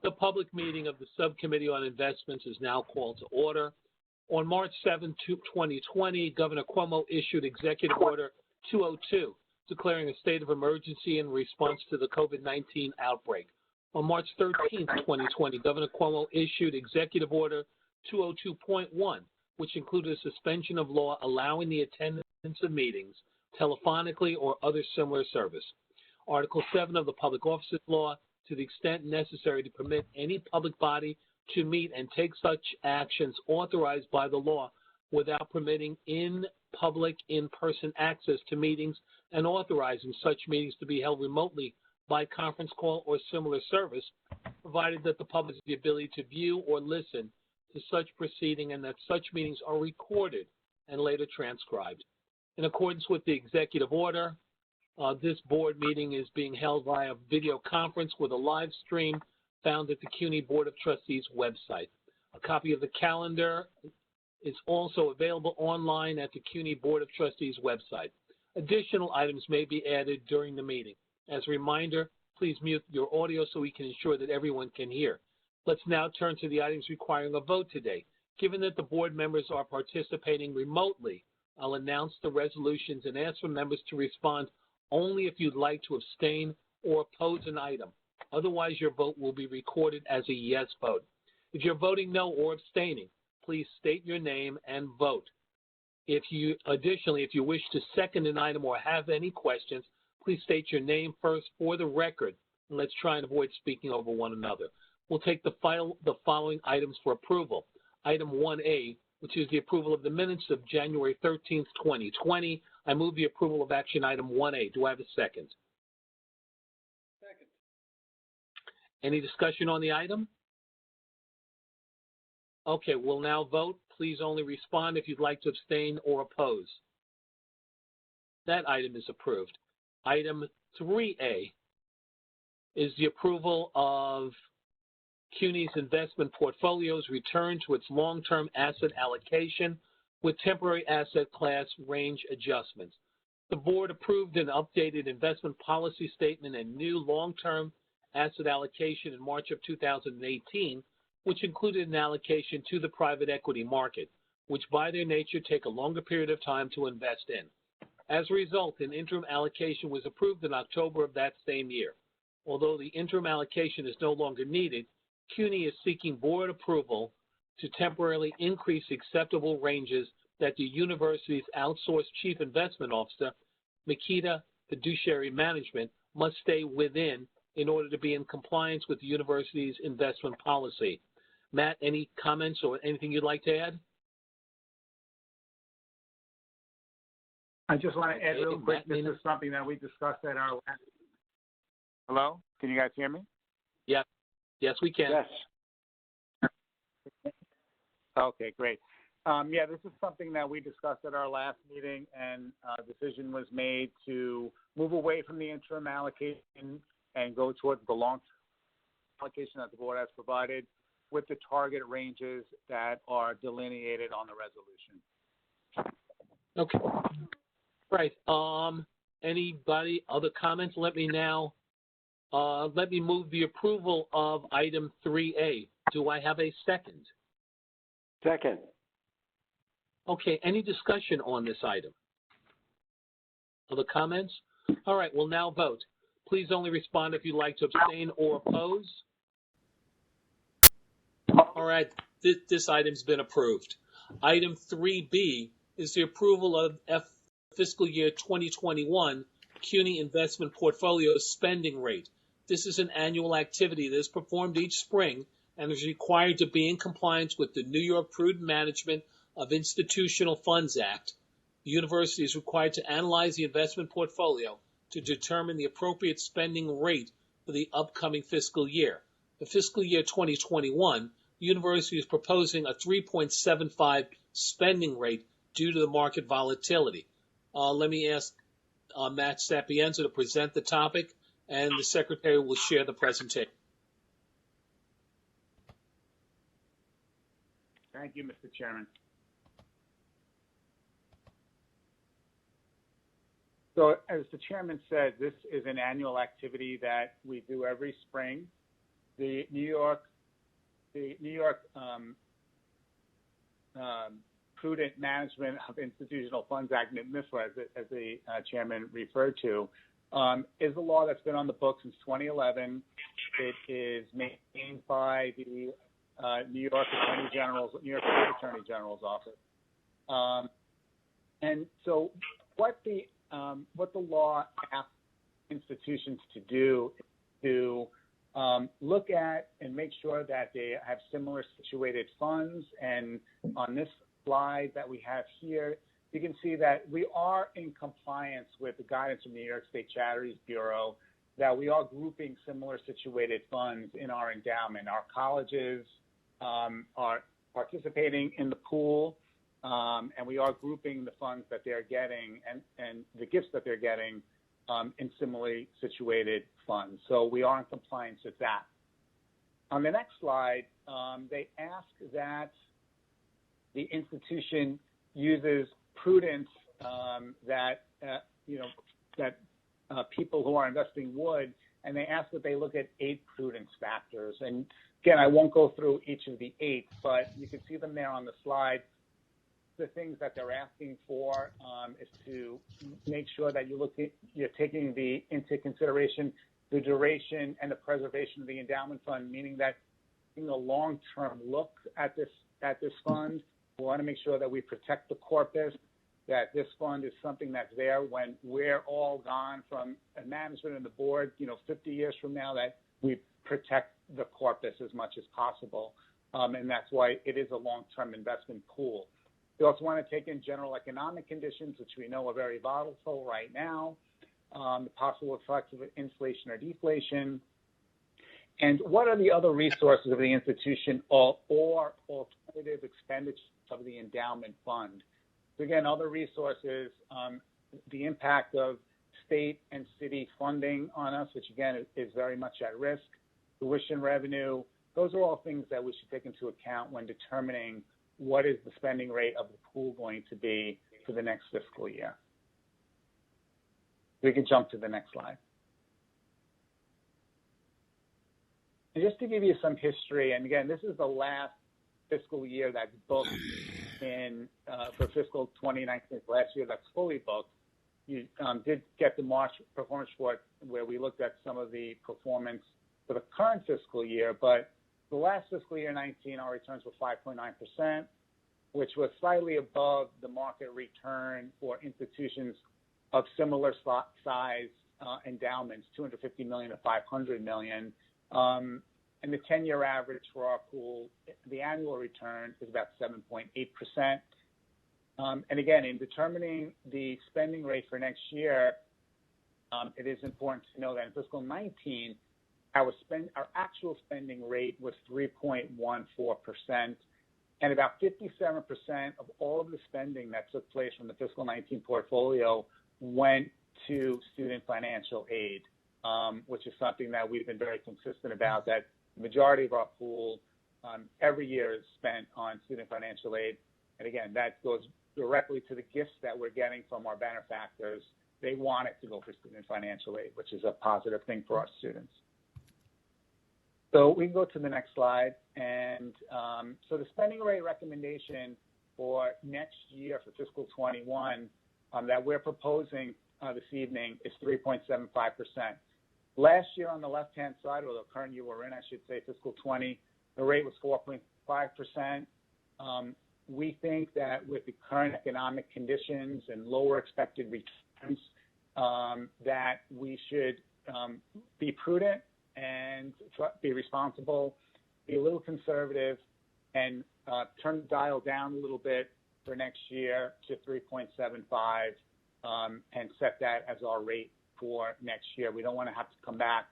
The public meeting of the Subcommittee on Investments is now called to order. On March 7, 2020, Governor Cuomo issued Executive Order 202, declaring a state of emergency in response to the COVID-19 outbreak. On March 13, 2020, Governor Cuomo issued Executive Order 202.1, which included a suspension of law allowing the attendance of meetings telephonically or other similar service. Article 7 of the Public Officers Law, to the extent necessary to permit any public body to meet and take such actions authorized by the law without permitting in-public, in-person access to meetings and authorizing such meetings to be held remotely by conference call or similar service, provided that the public has the ability to view or listen to such proceeding and that such meetings are recorded and later transcribed. In accordance with the executive order, this board meeting is being held via video conference with a live stream found at the Cuny Board of Trustees website. A copy of the calendar is also available online at the Cuny Board of Trustees website. Additional items may be added during the meeting. As a reminder, please mute your audio so we can ensure that everyone can hear. Let's now turn to the items requiring a vote today. Given that the board members are participating remotely, I'll announce the resolutions and ask for members to respond only if you'd like to abstain or oppose an item. Otherwise, your vote will be recorded as a yes vote. If you're voting no or abstaining, please state your name and vote. Additionally, if you wish to second an item or have any questions, please state your name first for the record, and let's try and avoid speaking over one another. We'll take the following items for approval. Item 1A, which is the approval of the minutes of January 13th, 2020. I move the approval of action item 1A. Do I have a second? Second. Any discussion on the item? Okay, we'll now vote. Please only respond if you'd like to abstain or oppose. That item is approved. Item 3A is the approval of Cuny's investment portfolio's return to its long-term asset allocation with temporary asset class range adjustments. The board approved an updated investment policy statement and new long-term asset allocation in March of 2018, which included an allocation to the private equity market, which by their nature take a longer period of time to invest in. As a result, an interim allocation was approved in October of that same year. Although the interim allocation is no longer needed, Cuny is seeking board approval to temporarily increase acceptable ranges that the university's outsourced chief investment officer, Makita Fiduciary Management, must stay within in order to be in compliance with the university's investment policy. Matt, any comments or anything you'd like to add? I just want to add real quick, this is something that we discussed at our last. Hello? Can you guys hear me? Yeah. Yes, we can. Yes. Okay, great. Yeah, this is something that we discussed at our last meeting, and a decision was made to move away from the interim allocation and go towards the long-term allocation that the board has provided with the target ranges that are delineated on the resolution. Okay. Right. Anybody, other comments? Let me move the approval of item 3A. Do I have a second? Second. Okay, any discussion on this item? Other comments? All right, we'll now vote. Please only respond if you'd like to abstain or oppose. All right, this item's been approved. Item 3B is the approval of fiscal year 2021 Cuny investment portfolio spending rate. This is an annual activity that is performed each spring and is required to be in compliance with the New York Prudent Management of Institutional Funds Act. The university is required to analyze the investment portfolio to determine the appropriate spending rate for the upcoming fiscal year. The fiscal year 2021, the university is proposing a 3.75 spending rate due to the market volatility. Let me ask Matt Sapienza to present the topic, and the secretary will share the presentation. Thank you, Mr. Chairman. So as the chairman said, this is an annual activity that we do every spring. the New York Prudent Management of Institutional Funds Act, MIFRA, as the chairman referred to, is a law that's been on the books since 2011. It is maintained by the New York State Attorney General's office. And so what the law asks institutions to do is to look at and make sure that they have similar situated funds. And on this slide that we have here, you can see that we are in compliance with the guidance from the New York State Charities Bureau, that we are grouping similar situated funds in our endowment. Our colleges are participating in the pool, and we are grouping the funds that they're getting and the gifts that they're getting in similarly situated funds. So we are in compliance with that. On the next slide, they ask that the institution uses prudence that people who are investing would, and they ask that they look at 8 prudence factors. And again, I won't go through each of the 8, but you can see them there on the slide. The things that they're asking for is to make sure that you're taking into consideration the duration and the preservation of the endowment fund, meaning that taking a long-term look at this fund. We want to make sure that we protect the corpus, that this fund is something that's there when we're all gone from management and the board, 50 years from now, that we protect the corpus as much as possible. And that's why it is a long-term investment pool. We also want to take in general economic conditions, which we know are very volatile right now, the possible effects of inflation or deflation, and what are the other resources of the institution or alternative expenditures of the endowment fund. So again, other resources, the impact of state and city funding on us, which again is very much at risk, tuition revenue. Those are all things that we should take into account when determining what is the spending rate of the pool going to be for the next fiscal year. We can jump to the next slide. And just to give you some history, and again, this is the last fiscal year that's booked for fiscal 2019, last year that's fully booked. You did get the March performance report where we looked at some of the performance for the current fiscal year, but the last fiscal year 19, our returns were 5.9%, which was slightly above the market return for institutions of similar size endowments, $250 million to $500 million. And the 10-year average for our pool, the annual return is about 7.8%. And again, in determining the spending rate for next year, it is important to know that in fiscal 19, our actual spending rate was 3.14%, and about 57% of all of the spending that took place from the fiscal 19 portfolio went to student financial aid, which is something that we've been very consistent about, that the majority of our pool every year is spent on student financial aid. And again, that goes directly to the gifts that we're getting from our benefactors. They want it to go for student financial aid, which is a positive thing for our students. So we can go to the next slide. And so the spending rate recommendation for next year for fiscal 21 that we're proposing this evening is 3.75%. Last year on the left-hand side, or the current year we're in, I should say, fiscal 20, the rate was 4.5%. We think that with the current economic conditions and lower expected returns, that we should be prudent and be responsible, be a little conservative, and turn the dial down a little bit for next year to 3.75 and set that as our rate for next year. We don't want to have to come back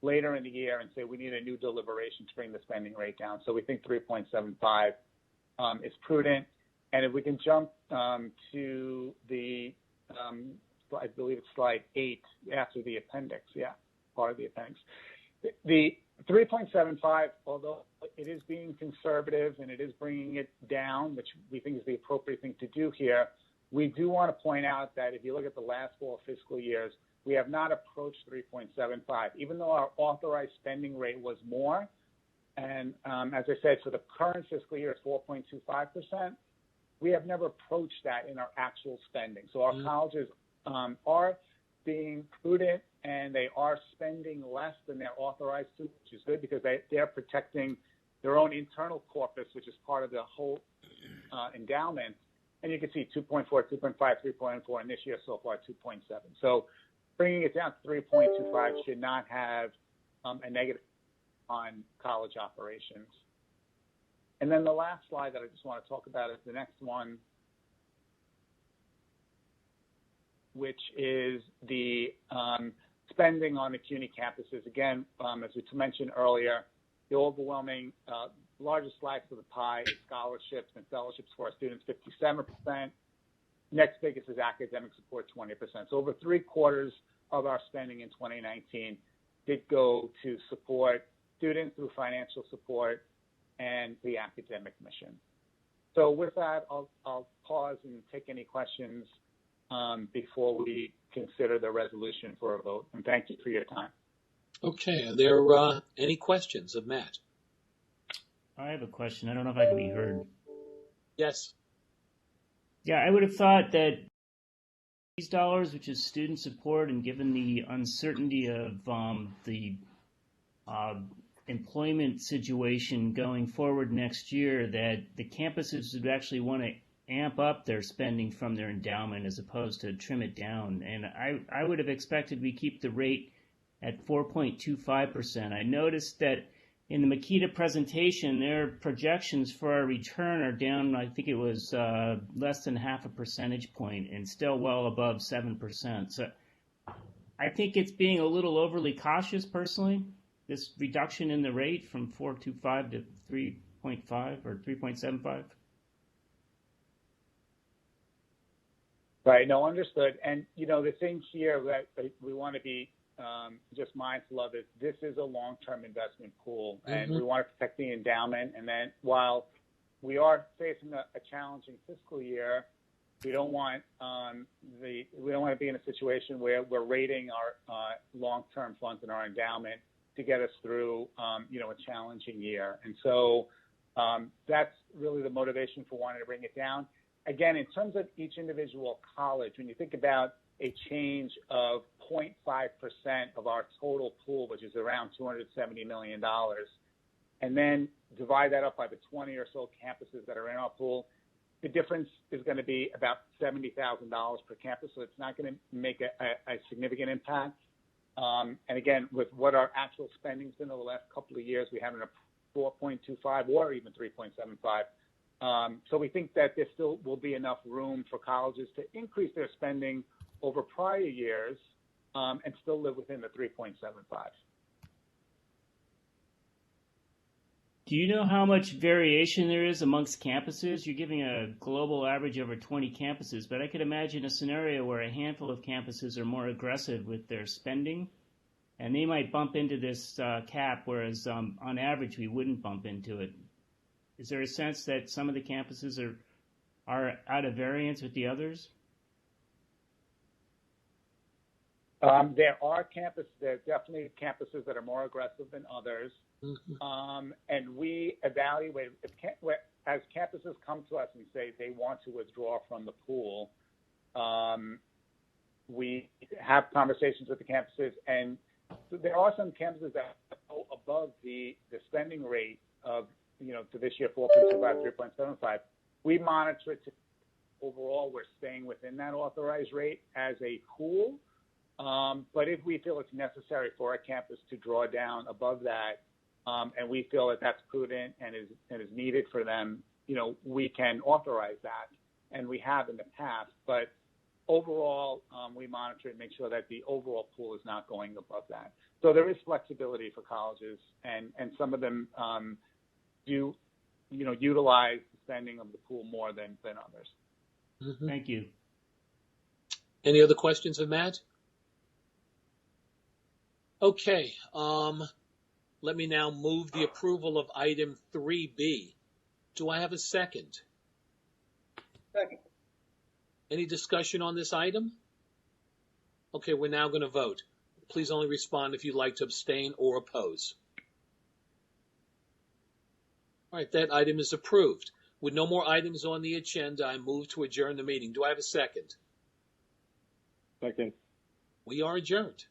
later in the year and say we need a new deliberation to bring the spending rate down. So we think 3.75 is prudent. And if we can jump to the, I believe it's slide 8 after the appendix, part of the appendix. The 3.75, although it is being conservative and it is bringing it down, which we think is the appropriate thing to do here, we do want to point out that if you look at the last 4 fiscal years, we have not approached 3.75, even though our authorized spending rate was more. And as I said, for the current fiscal year, it's 4.25%. We have never approached that in our actual spending. So our colleges are being prudent, and they are spending less than they're authorized to, which is good because they're protecting their own internal corpus, which is part of the whole endowment. And you can see 2.4, 2.5, 3.4, and this year so far 2.7. So bringing it down to 3.25 should not have a negative on college operations. And then the last slide that I just want to talk about is the next one, which is the spending on the Cuny campuses. Again, as we mentioned earlier, the overwhelming largest slice of the pie is scholarships and fellowships for our students, 57%. Next biggest is academic support, 20%. So over 3/4 of our spending in 2019 did go to support students through financial support and the academic mission. So with that, I'll pause and take any questions before we consider the resolution for a vote. And thank you for your time. Okay. Are there any questions of Matt? I have a question. I don't know if I can be heard. Yes. Yeah, I would have thought that these dollars, which is student support, and given the uncertainty of the employment situation going forward next year, that the campuses would actually want to amp up their spending from their endowment as opposed to trim it down. And I would have expected we keep the rate at 4.25%. I noticed that in the Makita presentation, their projections for our return are down, I think it was less than half a percentage point and still well above 7%. So I think it's being a little overly cautious personally, this reduction in the rate from 4.25 to 3.5 or 3.75. Right, no, understood. And, you know, the thing here that we want to be just mindful of is this is a long-term investment pool, and we want to protect the endowment. And then while we are facing a challenging fiscal year, we don't want to be in a situation where we're rating our long-term funds in our endowment to get us through a challenging year. And so that's really the motivation for wanting to bring it down. Again, in terms of each individual college, when you think about a change of 0.5% of our total pool, which is around $270 million, and then divide that up by the 20 or so campuses that are in our pool, the difference is going to be about $70,000 per campus, so it's not going to make a significant impact. And again, with what our actual spending's been over the last couple of years, we haven't a 4.25 or even 3.75. So we think that there still will be enough room for colleges to increase their spending over prior years and still live within the 3.75. Do you know how much variation there is amongst campuses? You're giving a global average over 20 campuses, but I could imagine a scenario where a handful of campuses are more aggressive with their spending, and they might bump into this cap, whereas on average we wouldn't bump into it. Is there a sense that some of the campuses are out of variance with the others? There are definitely campuses that are more aggressive than others. And we evaluate, as campuses come to us and say they want to withdraw from the pool, we have conversations with the campuses, and there are some campuses that go above the spending rate of, to this year, 4.25, 3.75. We monitor it to overall we're staying within that authorized rate as a pool. But if we feel it's necessary for a campus to draw down above that, and we feel that that's prudent and is needed for them, we can authorize that, and we have in the past. But overall, we monitor and make sure that the overall pool is not going above that. So there is flexibility for colleges, and some of them do, utilize the spending of the pool more than others. Thank you. Any other questions of Matt? Okay, let me now move the approval of item 3B. Do I have a second? Second. Any discussion on this item? Okay, we're now going to vote. Please only respond if you'd like to abstain or oppose. All right, that item is approved. With no more items on the agenda, I move to adjourn the meeting. Do I have a second? Second. We are adjourned.